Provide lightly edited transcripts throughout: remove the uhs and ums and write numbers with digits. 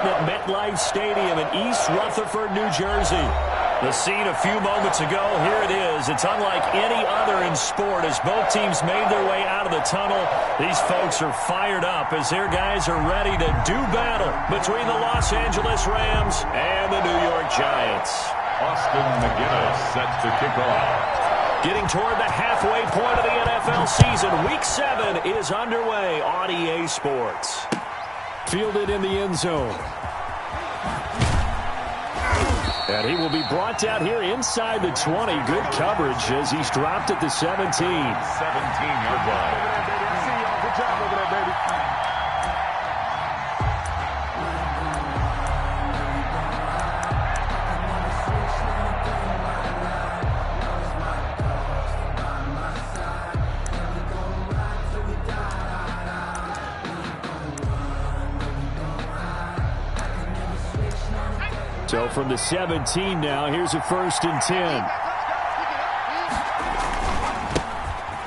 at MetLife Stadium in East Rutherford, New Jersey. The scene a few moments ago, here it is. It's unlike any other in sport as both teams made their way out of the tunnel. These folks are fired up as their guys are ready to do battle between the Los Angeles Rams and the New York Giants. Austin McGinnis set to kick off. Getting toward the halfway point of the NFL season, Week 7 is underway on EA Sports. Fielded in the end zone. And he will be brought down here inside the 20. Good coverage as he's dropped at the 17. 17-yard line. Good job over there, baby. So from the 17 now, here's a 1st and 10.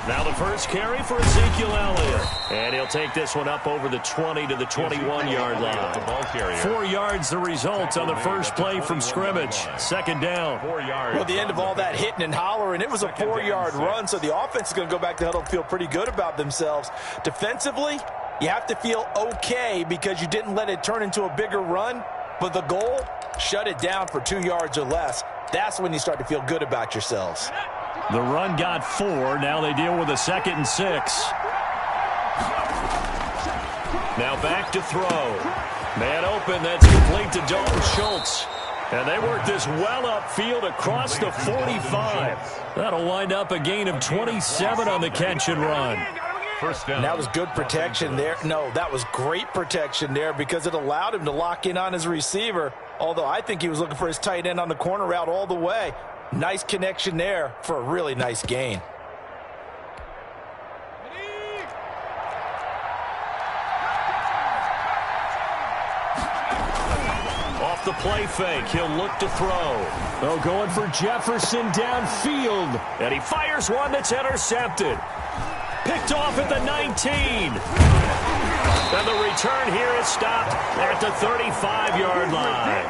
Now the first carry for Ezekiel Elliott. And he'll take this one up over the 20 to the 21-yard line. 4 yards the result on the first play from scrimmage. 2nd down. 4 yards. Well, the end of all that hitting and hollering, it was a 4-yard run, so the offense is going to go back to huddle and feel pretty good about themselves. Defensively, you have to feel okay because you didn't let it turn into a bigger run. But the goal, shut it down for 2 yards or less. That's when you start to feel good about yourselves. The run got 4. Now they deal with a 2nd and 6. Now back to throw. Man open. That's complete to Dalton Schultz. And they work this well upfield across the 45. That'll wind up a gain of 27 on the catch and run. First down. That was good protection there. No, that was great protection there because it allowed him to lock in on his receiver, although I think he was looking for his tight end on the corner route all the way. Nice connection there for a really nice gain. Off the play fake, he'll look to throw. Oh, going for Jefferson downfield. And he fires one that's intercepted. Picked off at the 19. And the return here is stopped at the 35-yard line.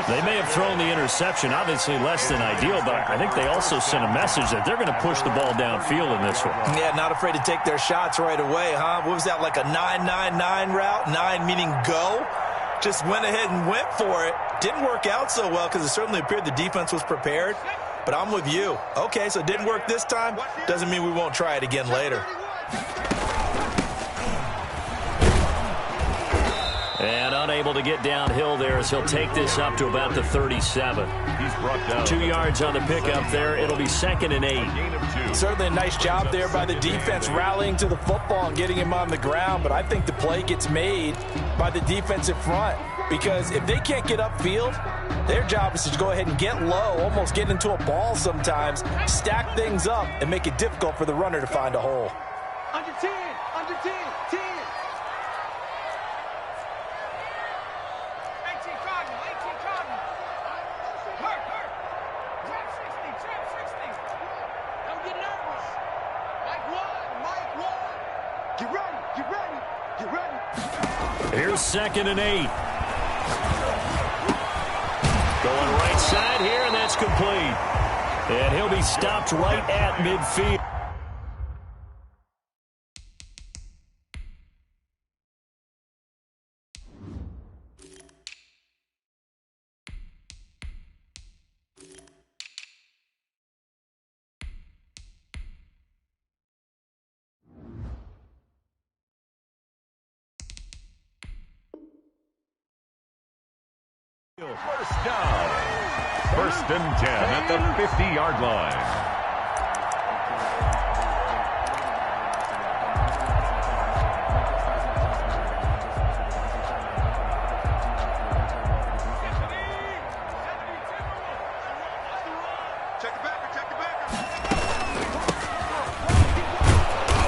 They may have thrown the interception, obviously less than ideal, but I think they also sent a message that they're going to push the ball downfield in this one. Yeah, not afraid to take their shots right away, huh? What was that, like a 9-9-9 route? 9 meaning go? Just went ahead and went for it. Didn't work out so well because it certainly appeared the defense was prepared. But I'm with you. Okay, so it didn't work this time. Doesn't mean we won't try it again later. And unable to get downhill there as he'll take this up to about the 37. He's brought down 2 yards on the pickup there. It'll be 2nd and 8. Certainly a nice job there by the defense rallying to the football and getting him on the ground. But I think the play gets made by the defensive front. Because if they can't get upfield, their job is to go ahead and get low, almost get into a ball sometimes, stack things up, and make it difficult for the runner to find a hole. Under 10, under 10, 10. 18 Cardinal, 18 Cardinal. Hurt. Trap 60, trap 60. Don't get nervous. Mike 1. Get ready, get ready, get ready. Here's 2nd and 8. Going right side here, and that's complete. And he'll be stopped right at midfield. First down. 1st and 10 at the 50-yard line.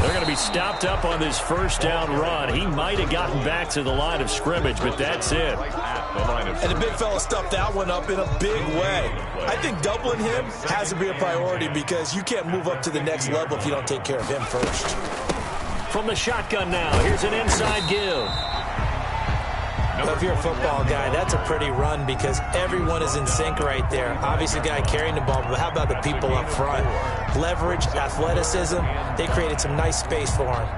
They're going to be stopped up on this 1st down run. He might have gotten back to the line of scrimmage, but that's it. And the big fella stuffed that one up in a big way. I think doubling him has to be a priority because you can't move up to the next level if you don't take care of him first. From the shotgun now, here's an inside give. Well, if you're a football guy, that's a pretty run because everyone is in sync right there. Obviously, the guy carrying the ball, but how about the people up front? Leverage, athleticism, they created some nice space for him.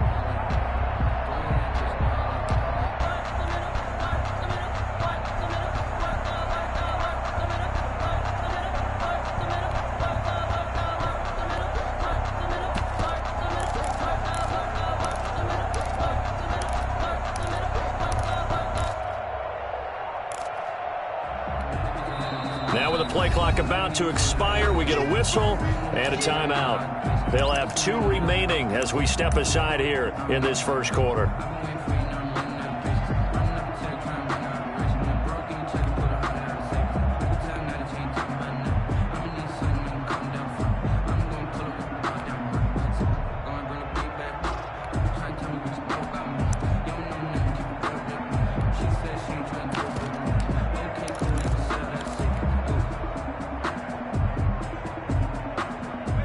Now with the play clock about to expire, we get a whistle and a timeout. They'll have 2 remaining as we step aside here in this first quarter.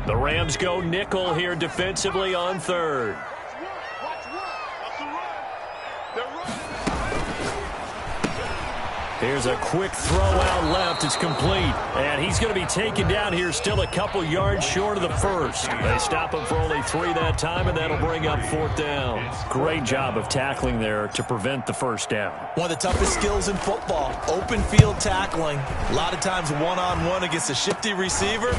The Rams go nickel here defensively on third. Here's a quick throw out left. It's complete. And he's going to be taken down here still a couple yards short of the first. They stop him for only 3 that time, and that'll bring up 4th down. Great job of tackling there to prevent the first down. One of the toughest skills in football, open field tackling. A lot of times one-on-one against a shifty receiver.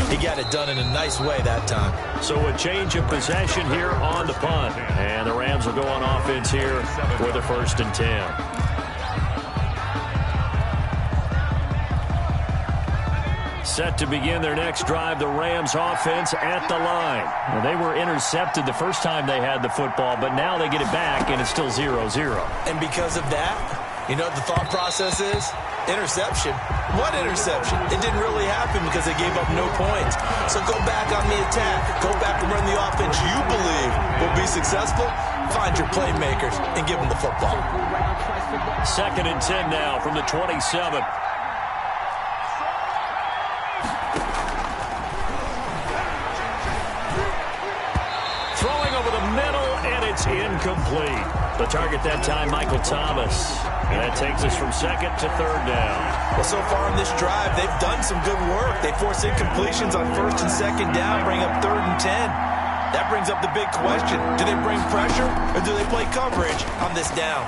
He got it done in a nice way that time. So a change of possession here on the punt. And the Rams will go on offense here for the 1st and 10. Set to begin their next drive, the Rams offense at the line. Well, they were intercepted the first time they had the football, but now they get it back, and it's still 0-0. And because of that, you know what the thought process is? Interception. What interception? It didn't really happen because they gave up no points. So go back on the attack. Go back and run the offense you believe will be successful. Find your playmakers and give them the football. 2nd and 10 now from the 27. It's incomplete. The target that time, Michael Thomas. And that takes us from 2nd to 3rd down. Well, so far in this drive, they've done some good work. They force incompletions on 1st and 2nd down, bring up 3rd and 10. That brings up the big question. Do they bring pressure or do they play coverage on this down?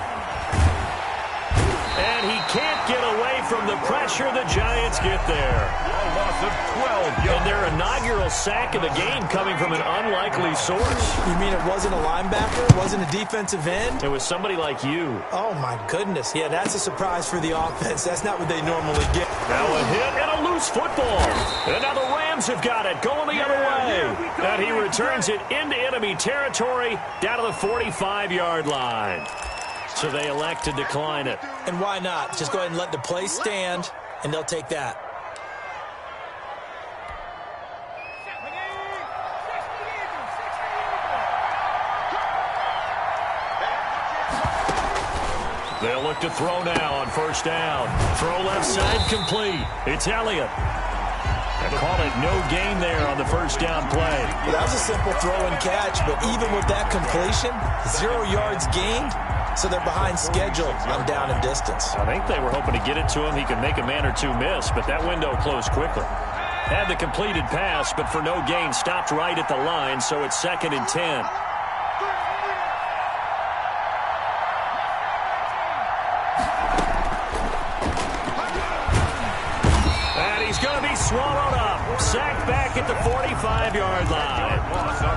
And he can't get away from the pressure. The Giants get there. A loss of 12 yards. And their inaugural sack of the game coming from an unlikely source. You mean it wasn't a linebacker? It wasn't a defensive end? It was somebody like you. Oh, my goodness. Yeah, that's a surprise for the offense. That's not what they normally get. Now a hit and a loose football. And now the Rams have got it going the other way. And he returns it into enemy territory down to the 45-yard line. So they elect to decline it. And why not? Just go ahead and let the play stand, and they'll take that. They'll look to throw now on 1st down. Throw left side complete. It's Elliott. They call it no gain there on the 1st down play. Well, that was a simple throw and catch, but even with that completion, 0 yards gained. So they're behind schedule on down and distance. I think they were hoping to get it to him. He could make a man or two miss, but that window closed quickly. Had the completed pass, but for no gain, stopped right at the line, so it's 2nd and 10. And he's going to be swallowed up. Sacked back at the 45-yard line.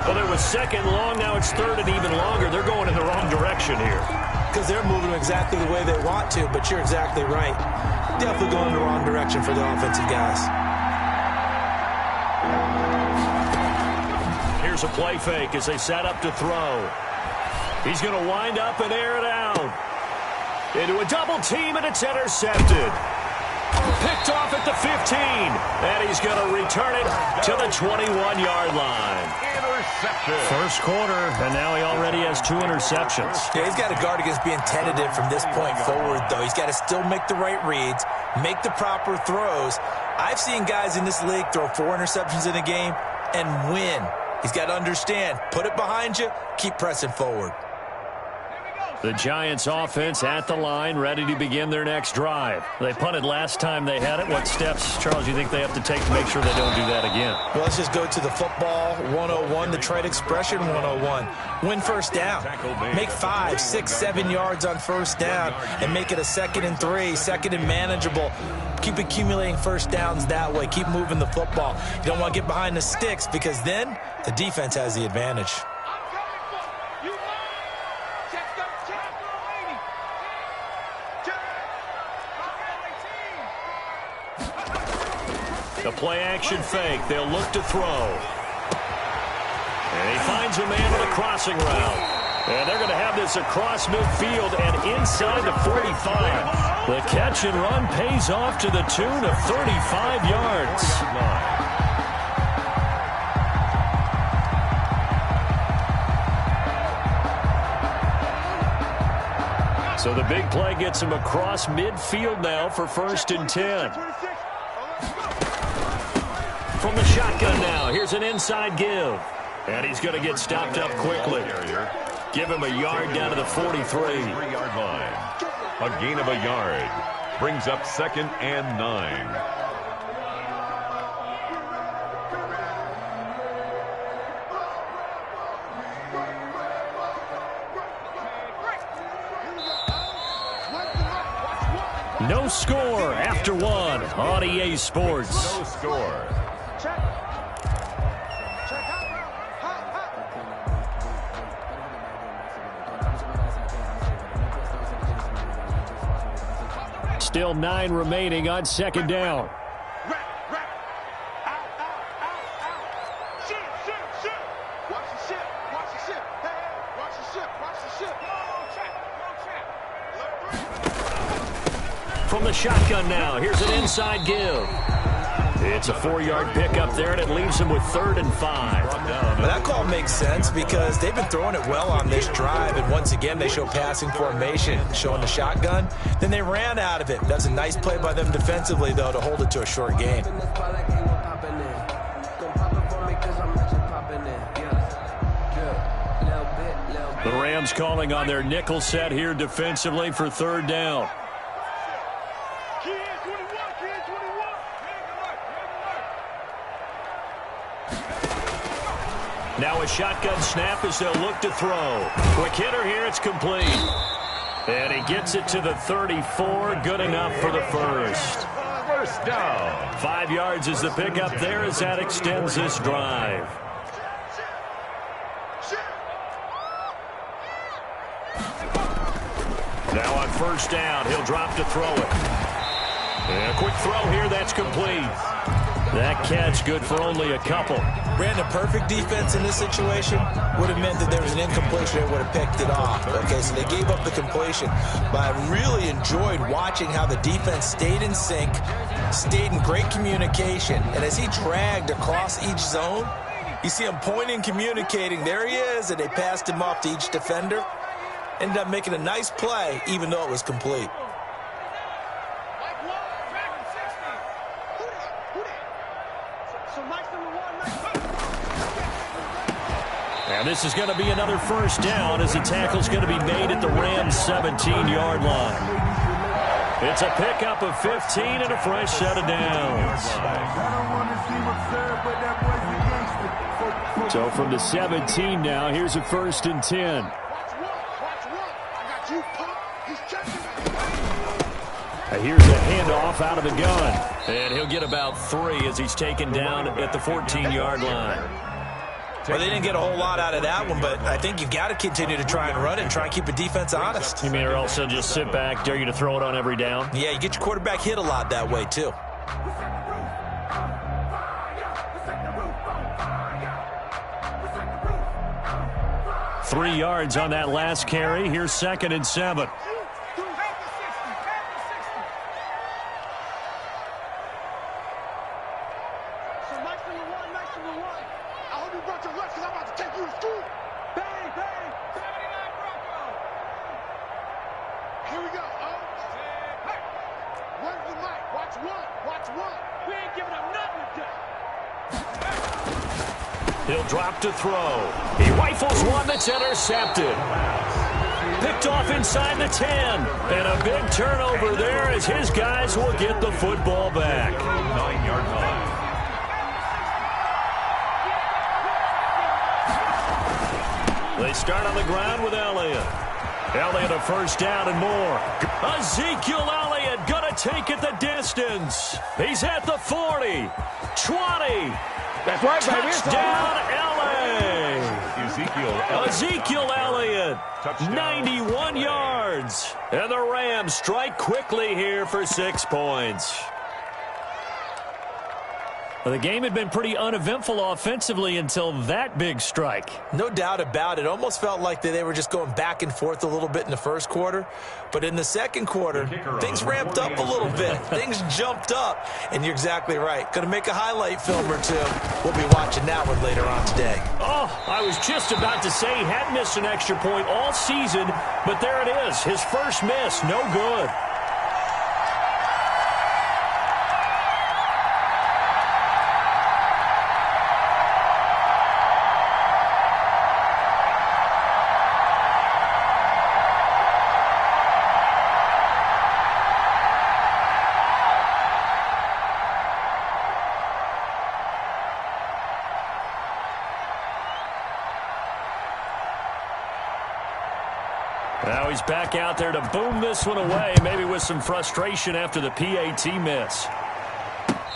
Well, it was 2nd long. Now it's 3rd and even longer. They're going in the wrong direction here. Because they're moving exactly the way they want to, but you're exactly right. Definitely going in the wrong direction for the offensive guys. Here's a play fake as they set up to throw. He's going to wind up and air it out. Into a double team, and it's intercepted. Picked off at the 15, and he's going to return it to the 21-yard line. Interception. First quarter, and now he already has 2 interceptions. Yeah, he's got to guard against being tentative from this point forward, though. He's got to still make the right reads, make the proper throws. I've seen guys in this league throw 4 interceptions in a game and win. He's got to understand, put it behind you, keep pressing forward. Here we go, The Giants offense at the line, ready to begin their next drive. They punted last time they had it. What steps, Charles, you think they have to take to make sure they don't do that again? Well, let's just go to the football 101, the trade expression 101. Win first down. Make 5, 6, 7 yards on first down and make it a 2nd and 3, 2nd and manageable. Keep accumulating first downs that way. Keep moving the football. You don't want to get behind the sticks because then the defense has the advantage. The play-action fake. They'll look to throw. And he finds a man with a crossing route. And they're going to have this across midfield and inside the 45. The catch and run pays off to the tune of 35 yards. So the big play gets him across midfield now for 1st and 10. From the shotgun now, here's an inside give. And he's going to get stopped up quickly. Give him a yard down to the 43. 3-yard line. A gain of a yard. Brings up 2nd and 9. No score after 1 on EA Sports. No score. Still 9 remaining on 2nd down. From the shotgun now, here's an inside give. It's a 4-yard pickup there, and it leaves him with 3rd and 5. Well, that call makes sense because they've been throwing it well on this drive, and once again they show passing formation, showing the shotgun. Then they ran out of it. That's a nice play by them defensively, though, to hold it to a short gain. The Rams calling on their nickel set here defensively for 3rd down. Now a shotgun snap as they'll look to throw. Quick hitter here, it's complete. And he gets it to the 34, good enough for the 1st. First down. 5 yards is the pickup there as that extends this drive. Now on 1st down, he'll drop to throw it. And a quick throw here, that's complete. That catch good for only a couple. Brandon, perfect defense in this situation would have meant that there was an incompletion and would have picked it off. Okay, so they gave up the completion. But I really enjoyed watching how the defense stayed in sync, stayed in great communication. And as he dragged across each zone, you see him pointing, communicating. There he is, and they passed him off to each defender. Ended up making a nice play, even though it was complete. And this is going to be another 1st down as the tackle's going to be made at the Rams' 17-yard line. It's a pickup of 15 and a fresh set of downs. So from the 17 now, here's a 1st and 10. Here's a handoff out of the gun. And he'll get about 3 as he's taken down at the 14-yard line. Well, they didn't get a whole lot out of that one, but I think you've got to continue to try and run it and try and keep the defense honest. You mean or also just sit back, dare you to throw it on every down? Yeah, you get your quarterback hit a lot that way, too. Three yards on that last carry. Here's 2nd and 7. He'll drop to throw. He rifles one that's intercepted. Picked off inside the 10. And a big turnover there as his guys will get the football back. 9-yard line. They start on the ground with Elliott. Elliott a first down and more. Ezekiel Elliott going to take it the distance. He's at the 40, 20. That's right, baby. Touchdown, LA. Ezekiel Elliott, Touchdown. 91 yards. And the Rams strike quickly here for 6 points. Well, the game had been pretty uneventful offensively until that big strike. No doubt about it. Almost felt like they were just going back and forth a little bit in the first quarter. But in the second quarter, things ramped up a little bit. Things jumped up. And you're exactly right. Going to make a highlight film or two. We'll be watching that one later on today. Oh, I was just about to say he had missed an extra point all season. But there it is. His first miss. No good. Now he's back out there to boom this one away, maybe with some frustration after the PAT miss.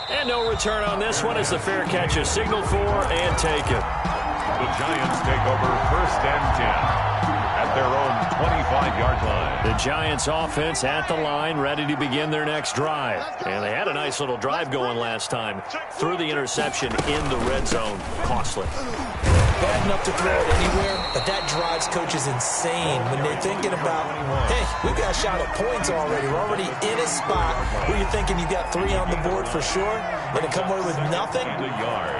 And no return on this one as the fair catch is signaled for and taken. The Giants take over 1st and 10 at their own 25-yard line. The Giants offense at the line, ready to begin their next drive. And they had a nice little drive going last time. Threw the interception in the red zone. Costly. Bad enough to throw it anywhere, but that drives coaches insane when they're thinking about, hey, we've got a shot at points already. We're already in a spot where you're thinking you got 3 on the board for sure, and to come away with nothing,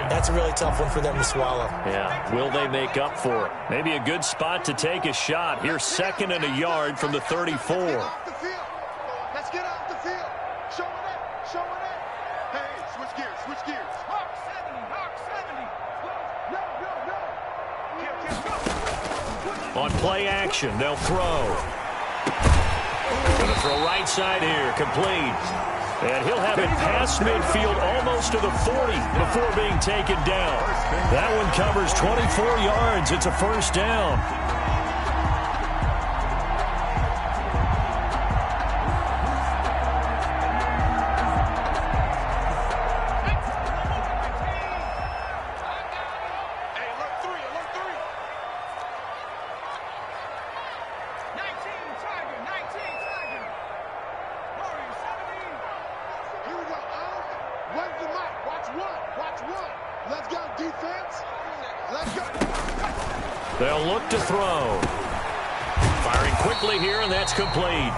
that's a really tough one for them to swallow. Yeah, will they make up for it? Maybe a good spot to take a shot. Here's 2nd and a yard from the 34. Let's get off the field. Show it up. Show it up. Hey, switch gears. Switch gears. Hawk 70. Hawk 70. No, no, no. On play action, they'll throw. Going to throw right side here, complete. And he'll have it past midfield almost to the 40 before being taken down. That one covers 24 yards. It's a first down. They'll look to throw. Firing quickly here, and that's complete.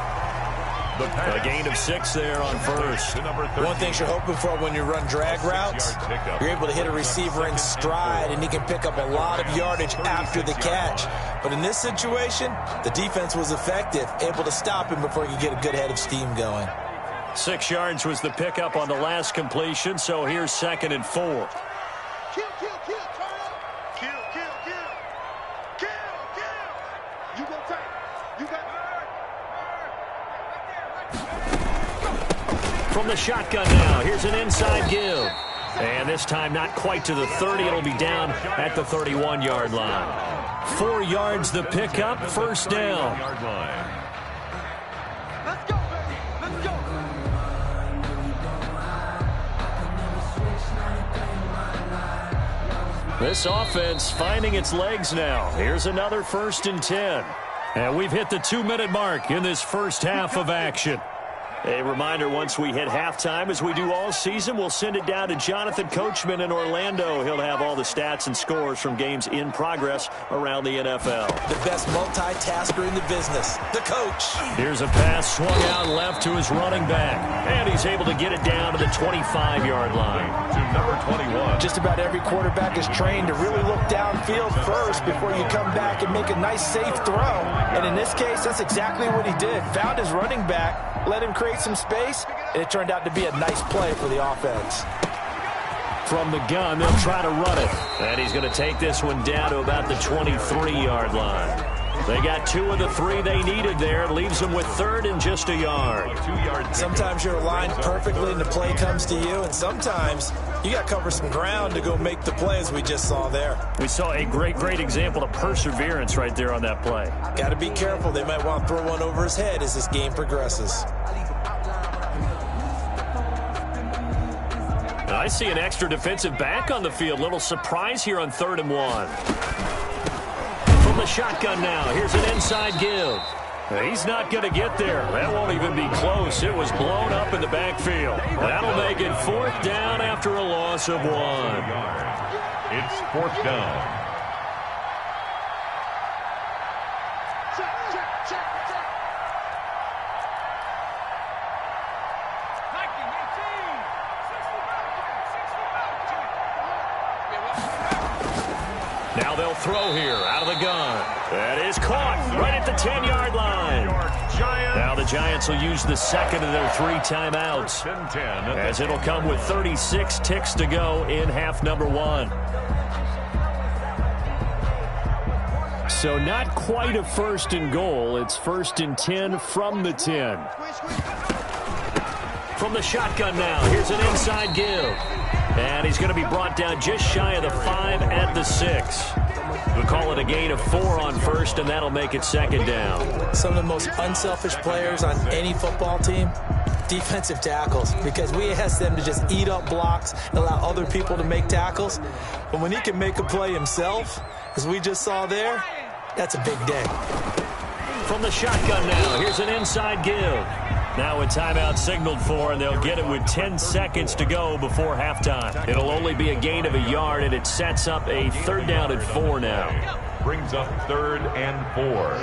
A gain of 6 there on first. One thing you're hoping for when you run drag routes, you're able to hit a receiver in stride, and he can pick up a lot of yardage after the catch. But in this situation, the defense was effective, able to stop him before he could get a good head of steam going. 6 yards was the pickup on the last completion, so here's 2nd and 4. Kill, kill, kill. Turn up. Kill, kill, kill. Kill, kill. You go take. You got From the shotgun now, here's an inside give. And this time not quite to the 30. It'll be down at the 31-yard line. 4 yards the pickup, first down. Let's go, baby. Let's go. This offense finding its legs now. Here's another 1st and 10. And we've hit the 2-minute mark in this first half of action. A reminder, once we hit halftime, as we do all season, we'll send it down to Jonathan Coachman in Orlando. He'll have all the stats and scores from games in progress around the NFL. The best multitasker in the business, the coach. Here's a pass swung out left to his running back. And he's able to get it down to the 25-yard line. To number 21. Just about every quarterback is trained to really look downfield first before you come back and make a nice, safe throw. And in this case, that's exactly what he did. Found his running back, let him create some space, and it turned out to be a nice play for the offense. From the gun, they'll try to run it. And he's going to take this one down to about the 23-yard line. They got 2 of the 3 they needed there. Leaves them with 3rd and just a yard. 2-yard. Sometimes you're aligned perfectly and the play comes to you, and sometimes you got to cover some ground to go make the play, as we just saw there. We saw a great example of perseverance right there on that play. Got to be careful. They might want to throw one over his head as this game progresses. I see an extra defensive back on the field. Little surprise here on 3rd and 1. From the shotgun now, here's an inside give. He's not going to get there. That won't even be close. It was blown up in the backfield. That'll make it 4th down after a loss of 1. It's 4th down. Now they'll throw here out of the gun. That is caught right at the 10-yard line. Now the Giants will use the second of their 3 timeouts, as it'll come with 36 ticks to go in half number 1. So not quite a 1st and goal. It's 1st and 10 from the 10. From the shotgun now, here's an inside give. And he's going to be brought down just shy of the 5 at the 6. We'll call it a gain of 4 on 1st, and that'll make it 2nd down. Some of the most unselfish players on any football team, defensive tackles, because we ask them to just eat up blocks, allow other people to make tackles. But when he can make a play himself, as we just saw there, that's a big day. From the shotgun now, here's an inside give. Now a timeout signaled for, and they'll get it with 10 seconds to go before halftime. It'll only be a gain of a yard, and it sets up a 3rd down and 4 now. Brings up 3rd and 4.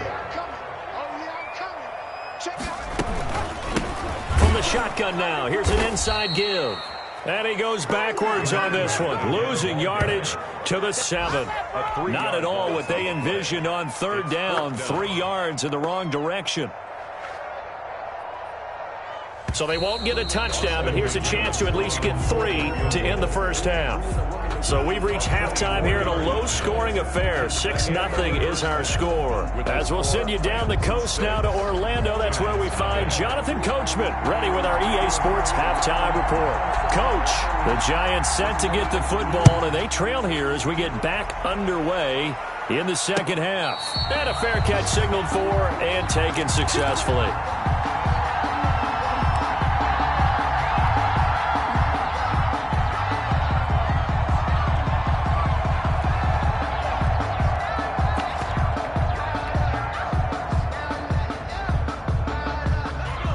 From the shotgun now, here's an inside give. And he goes backwards on this one, losing yardage to the 7. Not at all what they envisioned on 3rd down, 3 yards in the wrong direction. So they won't get a touchdown, but here's a chance to at least get 3 to end the 1st half. So we've reached halftime here in a low-scoring affair. 6-0 is our score. As we'll send you down the coast now to Orlando, that's where we find Jonathan Coachman ready with our EA Sports halftime report. Coach, the Giants set to get the football, and they trail here as we get back underway in the 2nd half. And a fair catch signaled for and taken successfully.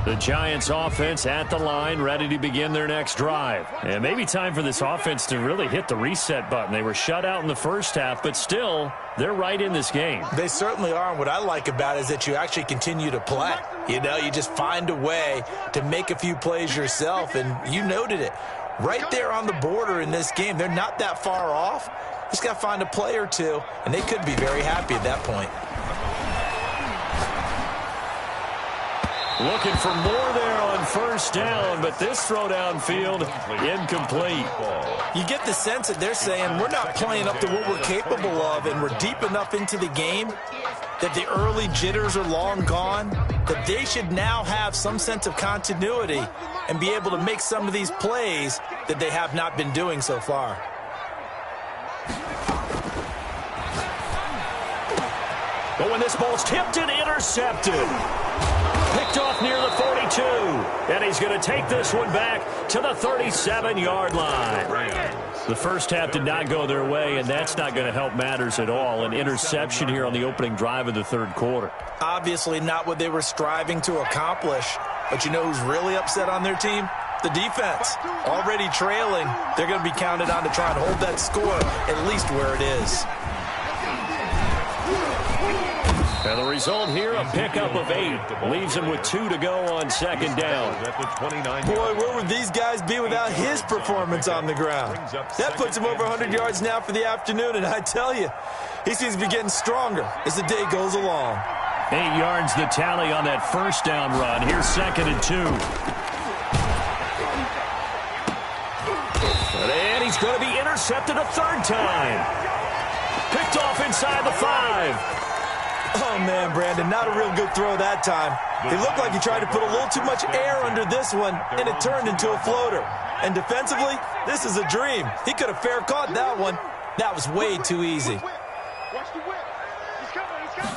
The Giants offense at the line, ready to begin their next drive. And maybe time for this offense to really hit the reset button. They were shut out in the 1st half, but still, they're right in this game. They certainly are, and what I like about it is that you actually continue to play. You know, you just find a way to make a few plays yourself, and you noted it. Right there on the border in this game, they're not that far off. Just got to find a play or two, and they could be very happy at that point. Looking for more there on 1st down, but this throw downfield incomplete. You get the sense that they're saying we're not playing up to what we're capable of, and we're deep enough into the game that the early jitters are long gone, that they should now have some sense of continuity and be able to make some of these plays that they have not been doing so far. But when this ball's tipped and intercepted. Picked off near the 42. And he's going to take this one back to the 37-yard line. The 1st half did not go their way, and that's not going to help matters at all. An interception here on the opening drive of the 3rd quarter. Obviously not what they were striving to accomplish. But you know who's really upset on their team? The defense. Already trailing. They're going to be counted on to try and hold that score at least where it is. And the result here, a pickup of 8. Leaves him with 2 to go on 2nd down. Boy, where would these guys be without his performance on the ground? That puts him over 100 yards now for the afternoon, and I tell you, he seems to be getting stronger as the day goes along. 8 yards the tally on that 1st down run. Here's 2nd and 2. And he's going to be intercepted a 3rd time. Picked off inside the 5. Oh, man, Brandon, not a real good throw that time. It looked like he tried to put a little too much air under this one, and it turned into a floater. And defensively, this is a dream. He could have fair caught that one. That was way too easy. Watch the whip. He's coming. He's coming.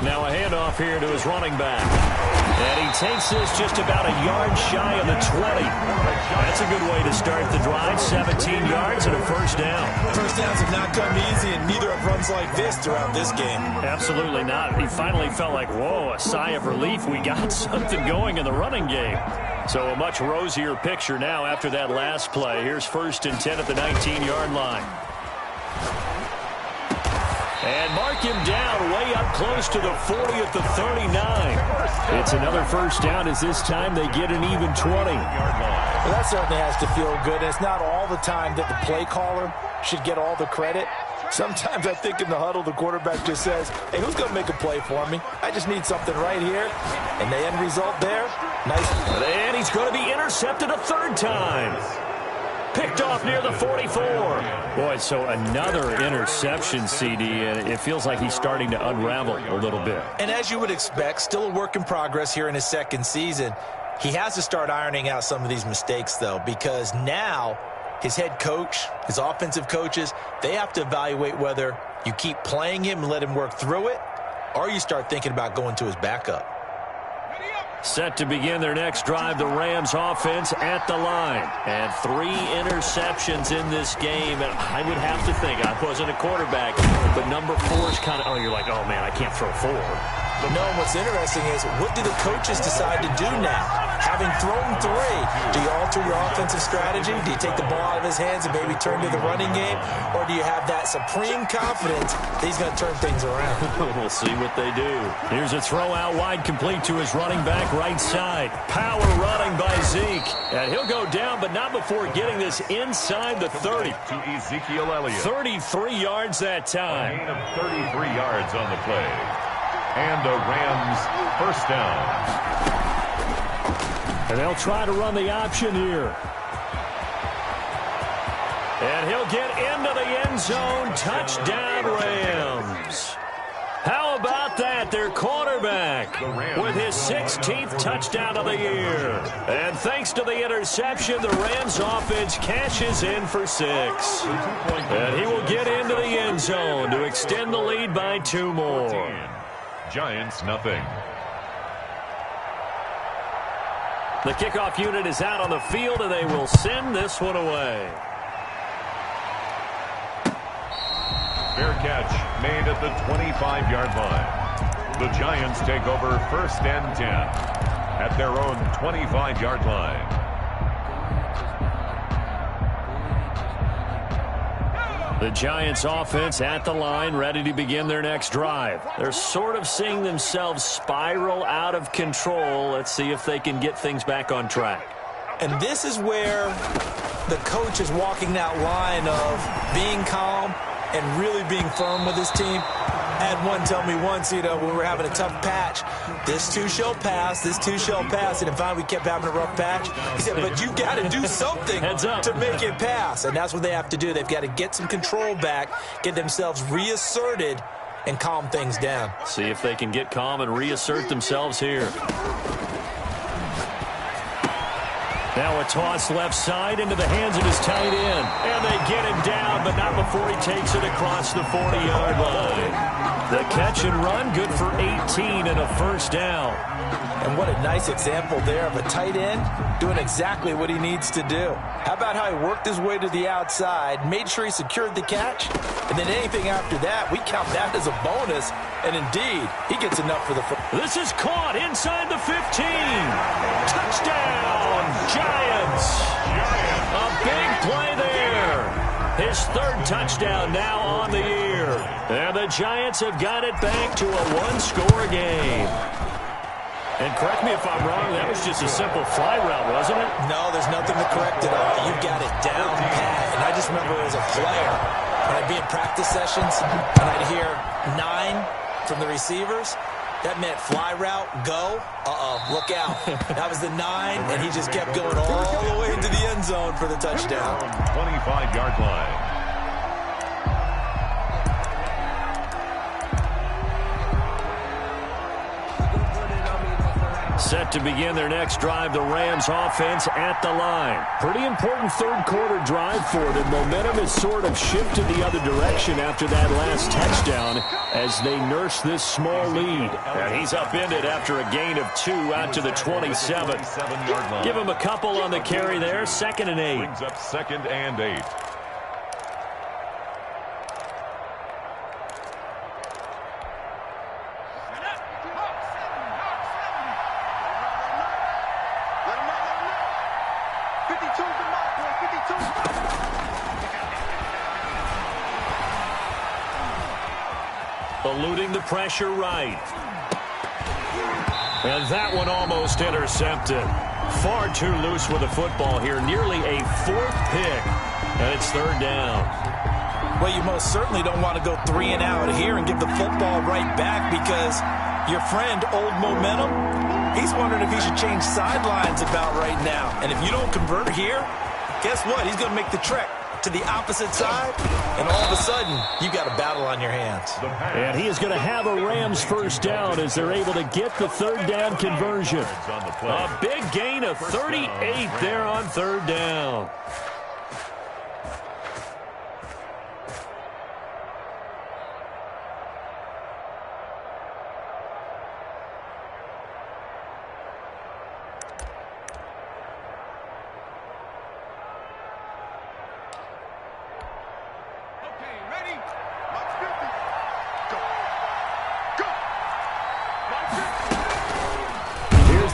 Now a handoff here to his running back. And he takes this just about a yard shy of the 20. That's a good way to start the drive. 17 yards and a first down. First downs have not come easy, and neither have runs like this throughout this game. Absolutely not. He finally felt like, whoa, a sigh of relief. We got something going in the running game. So a much rosier picture now after that last play. Here's 1st and 10 at the 19-yard line. And mark him down way up close to the 40 at the 39. It's another first down as this time they get an even 20. Well, that certainly has to feel good. And it's not all the time that the play caller should get all the credit. Sometimes I think in the huddle, the quarterback just says, hey, who's going to make a play for me? I just need something right here. And the end result there, nice. And he's going to be intercepted a 3rd time. Picked off near the 44. Boy, so another interception, CD, and it feels like he's starting to unravel a little bit. And as you would expect, still a work in progress here in his 2nd season. He has to start ironing out some of these mistakes, though, because now his head coach, his offensive coaches, they have to evaluate whether you keep playing him and let him work through it, or you start thinking about going to his backup. Set to begin their next drive, the Rams offense at the line. And 3 interceptions in this game. And I would have to think, I wasn't a quarterback, but number 4 is kind of, you're like, oh, man, I can't throw 4. No, what's interesting is, what do the coaches decide to do now? Having thrown 3, do you alter your offensive strategy? Do you take the ball out of his hands and maybe turn to the running game? Or do you have that supreme confidence that he's going to turn things around? We'll see what they do. Here's a throw out wide, complete to his running back right side. Power running by Zeke. And he'll go down, but not before getting this inside the 30. To Ezekiel Elliott. 33 yards that A time. gain of 33 yards on the play. And a Rams first down. And they'll try to run the option here. And he'll get into the end zone. Touchdown, Rams. How about that? Their quarterback with his 16th touchdown of the year. And thanks to the interception, the Rams offense cashes in for 6. And he will get into the end zone to extend the lead by 2 more. Giants nothing. The kickoff unit is out on the field, and they will send this one away. Fair catch made at the 25-yard line. The Giants take over 1st and 10 at their own 25-yard line. The Giants offense at the line, ready to begin their next drive. They're sort of seeing themselves spiral out of control. Let's see if they can get things back on track. And this is where the coach is walking that line of being calm and really being firm with his team. I had one tell me once, when we were having a tough patch, this too shall pass, this too shall pass. And finally we kept having a rough patch. He said, but you got to do something to make it pass. And that's what they have to do. They've got to get some control back, get themselves reasserted, and calm things down. See if they can get calm and reassert themselves here. Now a toss left side into the hands of his tight end. And they get him down, but not before he takes it across the 40-yard line. The catch and run, good for 18 and a first down. And what a nice example there of a tight end doing exactly what he needs to do. How about how he worked his way to the outside, made sure he secured the catch, and then anything after that, we count that as a bonus. And indeed, he gets enough for the first. This is caught inside the 15. Touchdown, Giants. A big play there. His 3rd touchdown now on the year. And the Giants have got it back to a 1-score game. And correct me if I'm wrong, that was just a simple fly route, wasn't it? No, there's nothing to correct at all. You've got it down pat. And I just remember as a player, when I'd be in practice sessions, and I'd hear 9 from the receivers, that meant fly route, go, look out. That was the 9, and he just kept going all the way into the end zone for the touchdown. 25-yard line. Set to begin their next drive, the Rams offense at the line. Pretty important third quarter drive for them. Momentum has sort of shifted the other direction after that last touchdown as they nurse this small lead. And he's upended after a gain of 2 out to the 27. Give him a couple on the carry there. 2nd and 8. Brings up 2nd and 8. Eluding the pressure right. And that one almost intercepted. Far too loose with the football here. Nearly a 4th pick. And it's 3rd down. Well, you most certainly don't want to go 3 and out here and give the football right back because your friend, Old Momentum, he's wondering if he should change sidelines about right now. And if you don't convert here, guess what? He's going to make the trek to the opposite side, and all of a sudden, you got a battle on your hands. And he is going to have a Rams first down as they're able to get the 3rd down conversion. A big gain of 38 there on 3rd down.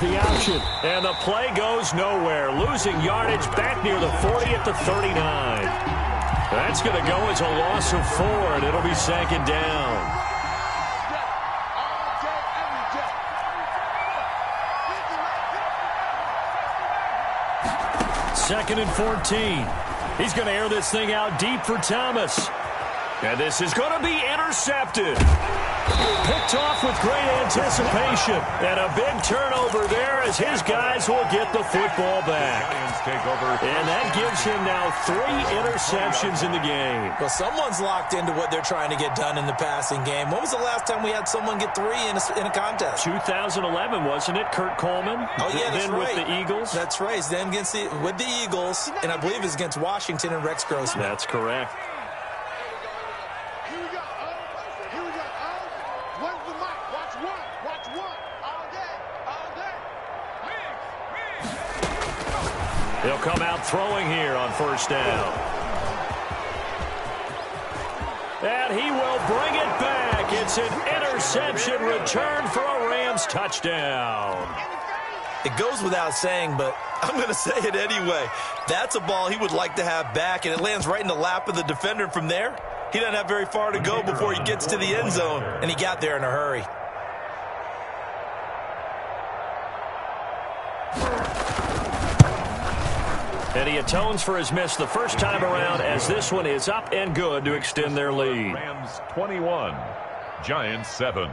The option, and the play goes nowhere. Losing yardage back near the 40 at the 39. That's going to go as a loss of 4, and it'll be 2nd down. Second and 14. He's going to air this thing out deep for Thomas. And this is going to be intercepted. Picked off with great anticipation. And a big turnover there as his guys will get the football back. And that gives him now 3 interceptions in the game. Well, someone's locked into what they're trying to get done in the passing game. When was the last time we had someone get 3 in a contest? 2011, wasn't it? Kurt Coleman. Oh, yeah, that's then right. With the Eagles. That's right. Then with the Eagles, and I believe it's against Washington and Rex Grossman. That's correct. He'll come out throwing here on 1st down. And he will bring it back. It's an interception return for a Rams touchdown. It goes without saying, but I'm going to say it anyway. That's a ball he would like to have back, and it lands right in the lap of the defender from there. He doesn't have very far to go before he gets to the end zone, and he got there in a hurry. And he atones for his miss the first time around as this one is up and good to extend their lead. Rams 21, Giants 7.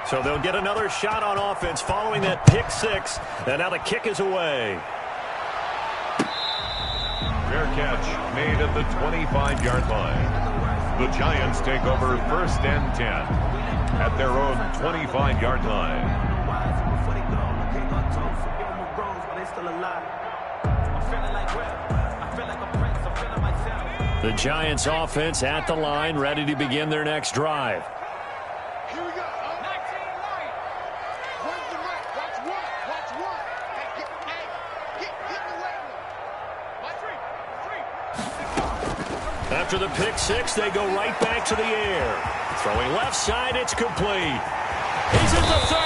So they'll get another shot on offense following that pick 6. And now the kick is away. Fair catch made at the 25-yard line. The Giants take over 1st and 10 at their own 25-yard line. The Giants offense at the line, ready to begin their next drive. Here we go. 19 right. Where's the right? Watch one. Watch one. Hey, get away. Watch 3. After the pick 6, they go right back to the air. Throwing left side, it's complete. He's at the 30.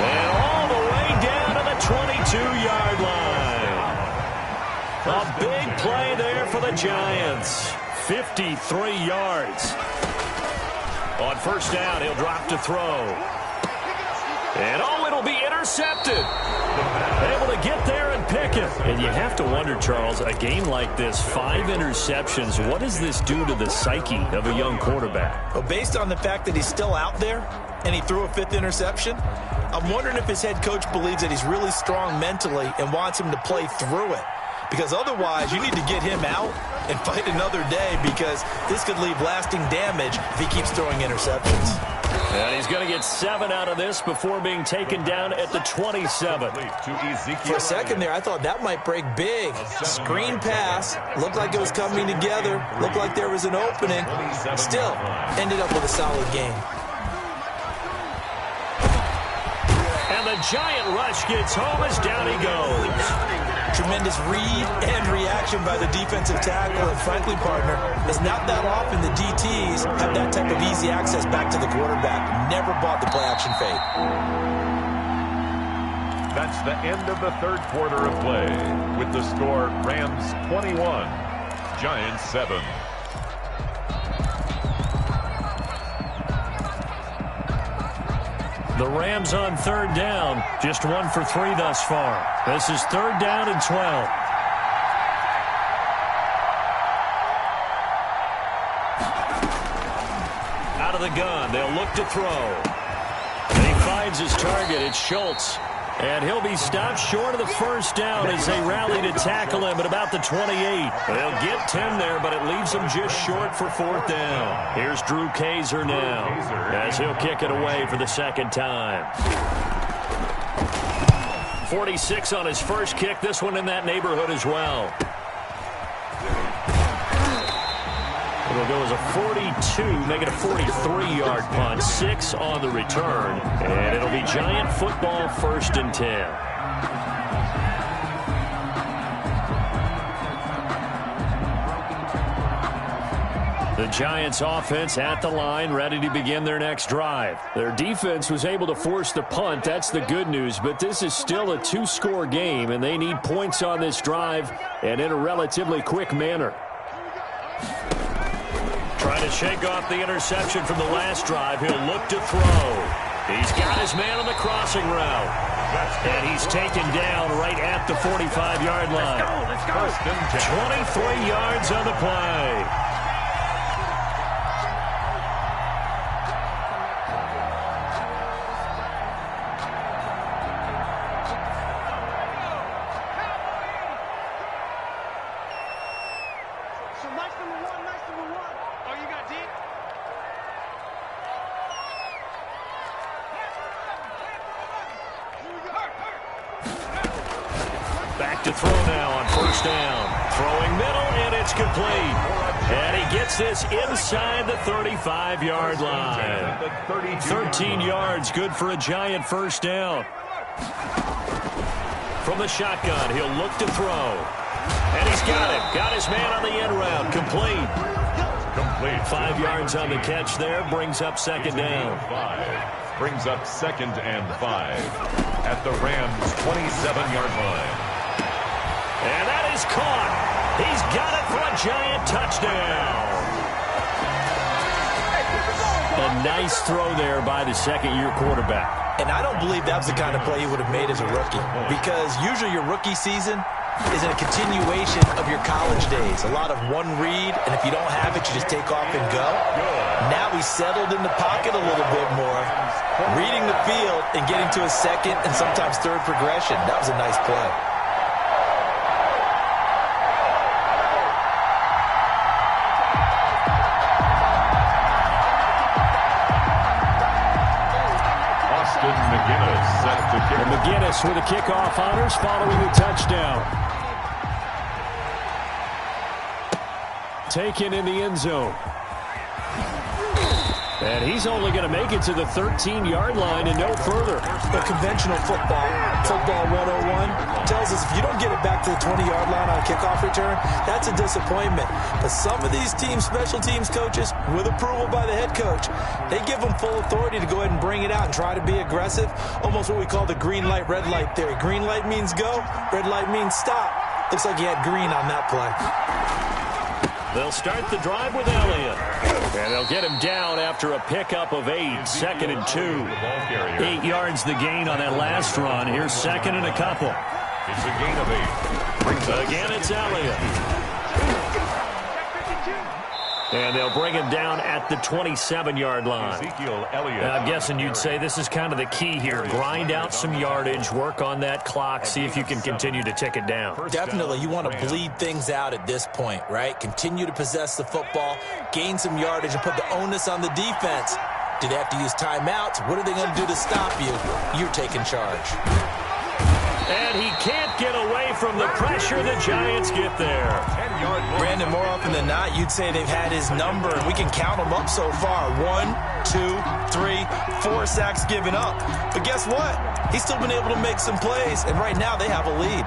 And all the way down to the 22-yard line. A big play there for the Giants. 53 yards. On 1st down, he'll drop to throw. And it'll be intercepted. Able to get there and pick it. And you have to wonder, Charles, a game like this, 5 interceptions, what does this do to the psyche of a young quarterback? Well, based on the fact that he's still out there and he threw a 5th interception, I'm wondering if his head coach believes that he's really strong mentally and wants him to play through it. because otherwise you need to get him out and fight another day, because this could leave lasting damage if he keeps throwing interceptions. And he's going to get 7 out of this before being taken down at the 27. For a second there, I thought that might break big. Screen pass. Looked like it was coming together. Looked like there was an opening. Still, ended up with a solid game. And the giant rush gets home as down he goes. Tremendous read and reaction by the defensive tackle. And frankly, partner, it's not that often the DTs have that type of easy access back to the quarterback. Never bought the play-action fake. That's the end of the third quarter of play, with the score Rams 21, Giants 7. The Rams on third down, just 1 for 3 thus far. This is third down and 12. Out of the gun, they'll look to throw. And he finds his target, it's Schultz. And he'll be stopped short of the first down as they rally to tackle him at about the 28. They'll get 10 there, but it leaves them just short for fourth down. Here's Drew Kaiser now as he'll kick it away for the second time. 46 on his first kick. This one in that neighborhood as well. It'll go as a 42, make it a 43-yard punt. 6 on the return. And it'll be Giant football, 1st and 10. The Giants offense at the line, ready to begin their next drive. Their defense was able to force the punt. That's the good news. But this is still a 2-score game, and they need points on this drive and in a relatively quick manner. Trying to shake off the interception from the last drive. He'll look to throw. He's got his man on the crossing route. And he's taken down right at the 45-yard line. Let's go. 23 yards on the play. Back to throw now on first down. Throwing middle, and it's complete. And he gets this inside the 35-yard line. 13 yards, good for a Giant first down. From the shotgun, he'll look to throw. And he's got it. Got his man on the end route. Complete. 5 yards on the catch there. Brings up second down. Brings up 2nd and 5 at the Rams' 27-yard line. And that is caught. He's got it for a Giant touchdown. A nice throw there by the second-year quarterback. And I don't believe that was the kind of play he would have made as a rookie, because usually your rookie season is a continuation of your college days. A lot of one read, and if you don't have it, you just take off and go. Now he's settled in the pocket a little bit more, reading the field and getting to a second and sometimes third progression. That was a nice play. And McGinnis with the kickoff honors following the touchdown. Taken in the end zone. And he's only going to make it to the 13-yard line and no further. The conventional football 101, tells us if you don't get it back to the 20-yard line on a kickoff return, that's a disappointment. But some of these teams, special teams coaches, with approval by the head coach, they give them full authority to go ahead and bring it out and try to be aggressive. Almost what we call the green light, red light theory. Green light means go, red light means stop. Looks like he had green on that play. They'll start the drive with Elliott. And they'll get him down after a pickup of 8. 2nd and 2. 8 yards the gain on that last run. Here's 2nd and a couple. It's a gain of 8. Again, it's Elliott. And they'll bring him down at the 27-yard line. Ezekiel Elliott. I'm guessing you'd say this is kind of the key here. Grind out some yardage, work on that clock, see if you can continue to tick it down. Definitely. You want to bleed things out at this point, right? Continue to possess the football, gain some yardage, and put the onus on the defense. Do they have to use timeouts? What are they going to do to stop you? You're taking charge. And he can't get away from the pressure. The Giants get there. Brandon, more often than not, you'd say they've had his number, and we can count them up so far. 1, 2, 3, 4 sacks given up. But guess what? He's still been able to make some plays, and right now they have a lead.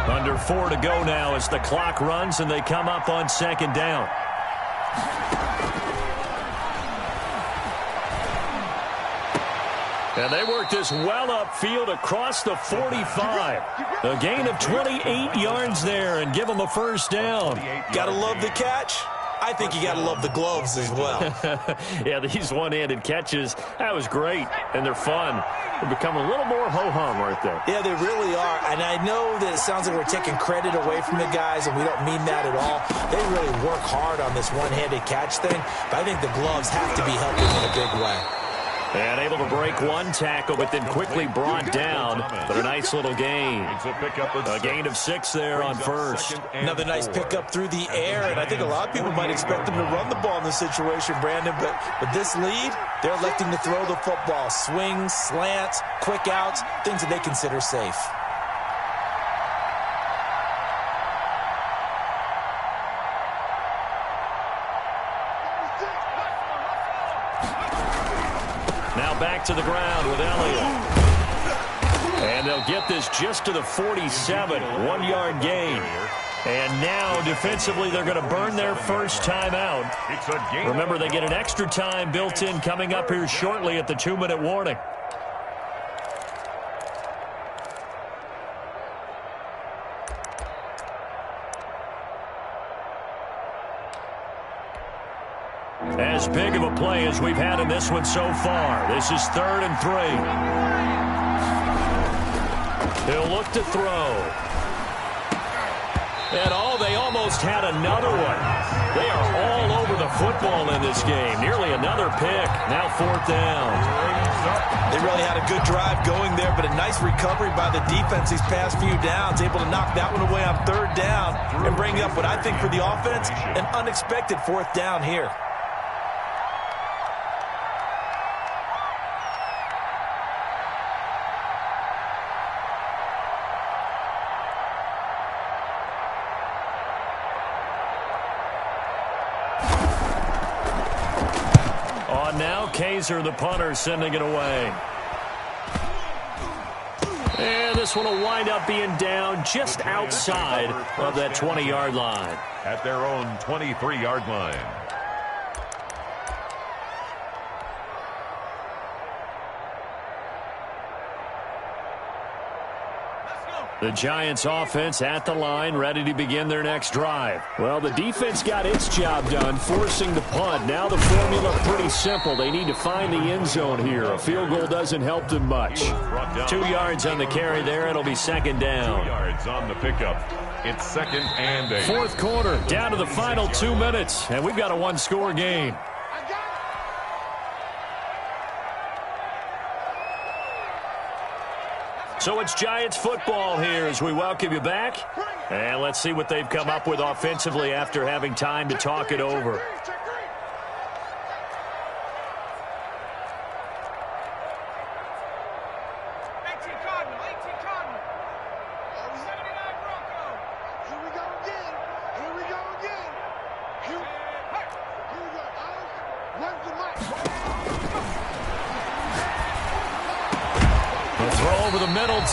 Under 4 to go now as the clock runs, and they come up on second down. And they work this well upfield across the 45. A gain of 28 yards there and give them a first down. Gotta love the catch. I think you gotta love the gloves as well. Yeah, these one-handed catches, that was great, and they're fun. They're becoming a little more ho-hum, aren't they? Yeah, they really are. And I know that it sounds like we're taking credit away from the guys, and we don't mean that at all. They really work hard on this one-handed catch thing, but I think the gloves have to be helping in a big way. And able to break one tackle, but then quickly brought down. But a nice little gain. A gain of 6 there on first. Another nice pickup through the air, and I think a lot of people might expect them to run the ball in this situation, Brandon. But with this lead, they're electing to throw the football. Swings, slants, quick outs, things that they consider safe. Back to the ground with Elliott. And they'll get this just to the 47, 1-yard gain. And now, defensively, they're going to burn their first time out. Remember, they get an extra time built in coming up here shortly at the 2-minute warning. As big of a play as we've had in this one so far. This is 3rd and 3. He'll look to throw. And they almost had another one. They are all over the football in this game. Nearly another pick. Now 4th down. They really had a good drive going there, but a nice recovery by the defense these past few downs. Able to knock that one away on 3rd down and bring up what I think for the offense, an unexpected 4th down here. Now Kaiser, the punter, sending it away. And this one will wind up being down just outside of that 20-yard line. At their own 23-yard line. The Giants offense at the line, ready to begin their next drive. Well, the defense got its job done, forcing the punt. Now the formula pretty simple. They need to find the end zone here. A field goal doesn't help them much. 2 yards on the carry there. It'll be 2nd down. 2 yards on the pickup. It's 2nd and 8. 4th quarter, down to the final 2 minutes, and we've got a one-score game. So it's Giants football here as we welcome you back. And let's see what they've come up with offensively after having time to talk it over.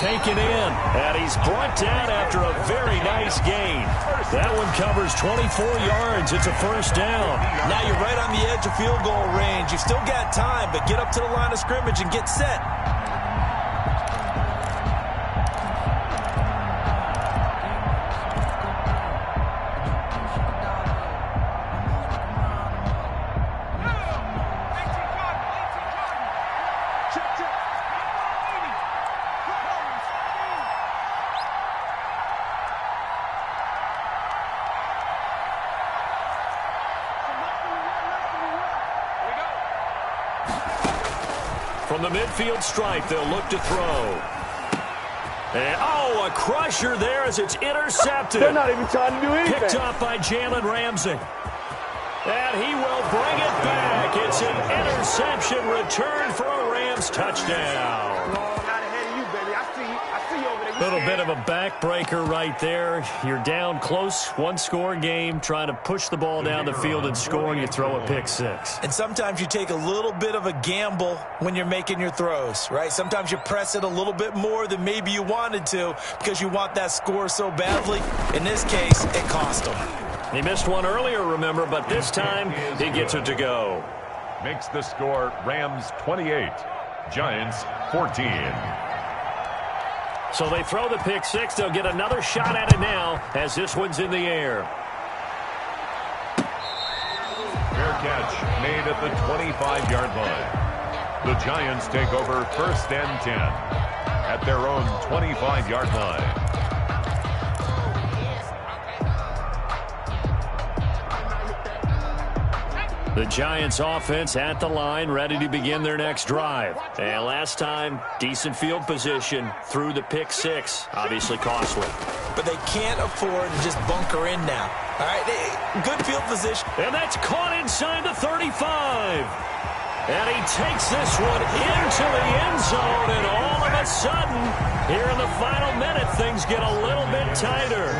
Taken in, and he's brought down after a very nice gain. That one covers 24 yards. It's a 1st down. Now you're right on the edge of field goal range. You've still got time, but get up to the line of scrimmage and get set. From the midfield stripe, they'll look to throw. And, a crusher there as it's intercepted. They're not even trying to do anything. Picked up by Jalen Ramsey. And he will bring it back. It's an interception return for a Rams touchdown. Long out ahead of you, baby. I see you over there. Little bit of a backbreaker right there. You're down close, one-score game, trying to push the ball down the field and score, and you throw a pick six. And sometimes you take a little bit of a gamble when you're making your throws, right? Sometimes you press it a little bit more than maybe you wanted to because you want that score so badly. In this case, it cost him. He missed one earlier, remember, but this time he gets it to go. Makes the score Rams 28, Giants 14. So they throw the pick six. They'll get another shot at it now as this one's in the air. Fair catch made at the 25-yard line. The Giants take over 1st and 10 at their own 25-yard line. The Giants offense at the line, ready to begin their next drive. And last time, decent field position through the pick six. Obviously costly. But they can't afford to just bunker in now. All right, good field position. And that's caught inside the 35. And he takes this one into the end zone. And all of a sudden, here in the final minute, things get a little bit tighter.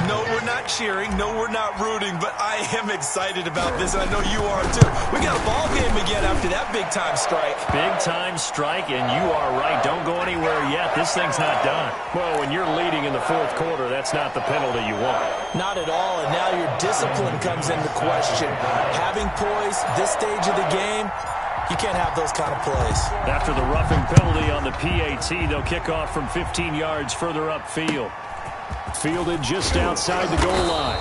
No, we're not cheering. No, we're not rooting. But I am excited about this, and I know you are too. We got a ball game again after that big-time strike. Big-time strike, and you are right. Don't go anywhere yet. This thing's not done. Well, when you're leading in the fourth quarter, that's not the penalty you want. Not at all, and now your discipline comes into question. Having poise this stage of the game, you can't have those kind of plays. After the roughing penalty on the PAT, they'll kick off from 15 yards further upfield. Fielded just outside the goal line.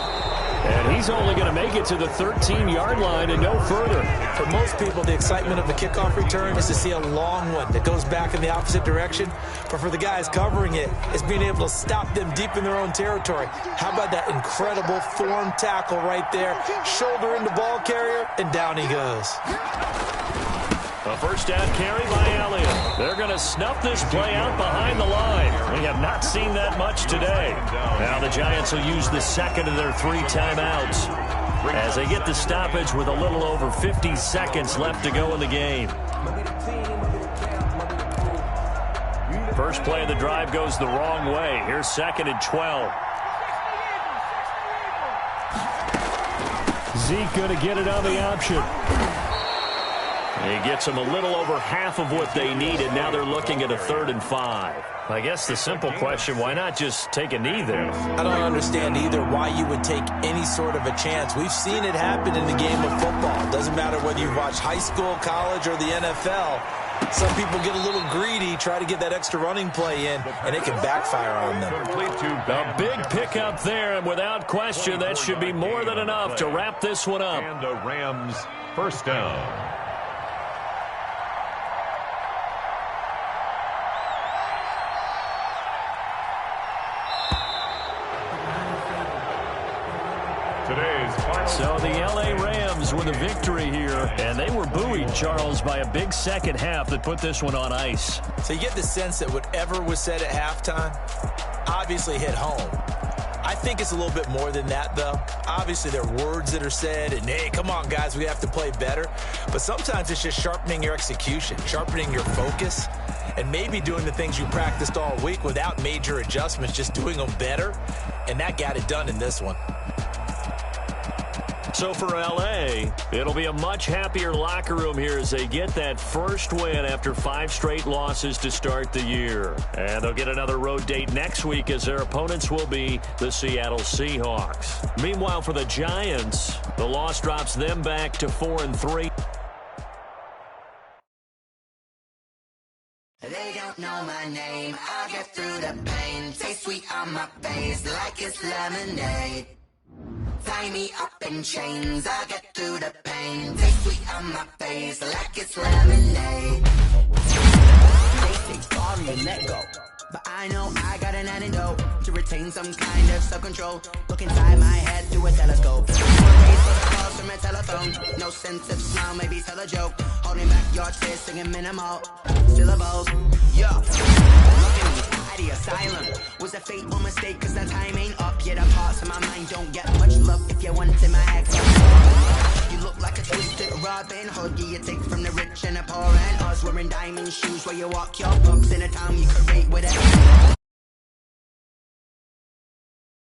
And he's only going to make it to the 13-yard line and no further. For most people, the excitement of the kickoff return is to see a long one that goes back in the opposite direction. But for the guys covering it, it's being able to stop them deep in their own territory. How about that incredible form tackle right there? Shoulder into ball carrier, and down he goes. A first down carry by Elliott. They're going to snuff this play out behind the line. We have not seen that much today. Now the Giants will use the second of their 3 timeouts as they get the stoppage with a little over 50 seconds left to go in the game. First play of the drive goes the wrong way. Here's 2nd and 12. Zeke going to get it on the option. He gets them a little over half of what they needed. Now they're looking at a 3rd and 5. I guess the simple question, why not just take a knee there? I don't understand either why you would take any sort of a chance. We've seen it happen in the game of football. It doesn't matter whether you've watched high school, college, or the NFL. Some people get a little greedy, try to get that extra running play in, and it can backfire on them. A big pickup there, and without question, that should be more than enough to wrap this one up. And a Rams first down. So the L.A. Rams with a victory here, and they were buoyed, Charles, by a big second half that put this one on ice. So you get the sense that whatever was said at halftime obviously hit home. I think it's a little bit more than that, though. Obviously, there are words that are said, and, hey, come on, guys, we have to play better. But sometimes it's just sharpening your execution, sharpening your focus, and maybe doing the things you practiced all week without major adjustments, just doing them better, and that got it done in this one. So for L.A., it'll be a much happier locker room here as they get that first win after 5 straight losses to start the year. And they'll get another road date next week as their opponents will be the Seattle Seahawks. Meanwhile, for the Giants, the loss drops them back to 4-3. They don't know my name. I'll get through the pain. Taste sweet on my face like it's lemonade. Tie me up in chains, I'll get through the pain. Taste sweet on my face like it's lemonade. They say sorry and let go. but I know I got an antidote to retain some kind of self-control. Look inside my head through a telescope. Calls from a telephone. No sense of smile, maybe tell a joke. Holding back your tears, singing minimal syllables. Yo, look at me, at the asylum. Was a fate or mistake, cause the time ain't up yet. The parts of my mind don't get much love if you want in my ex. You look like a twisted Robin Hood. You take from the rich and the poor and us. Wearing diamond shoes where you walk your books in a town you could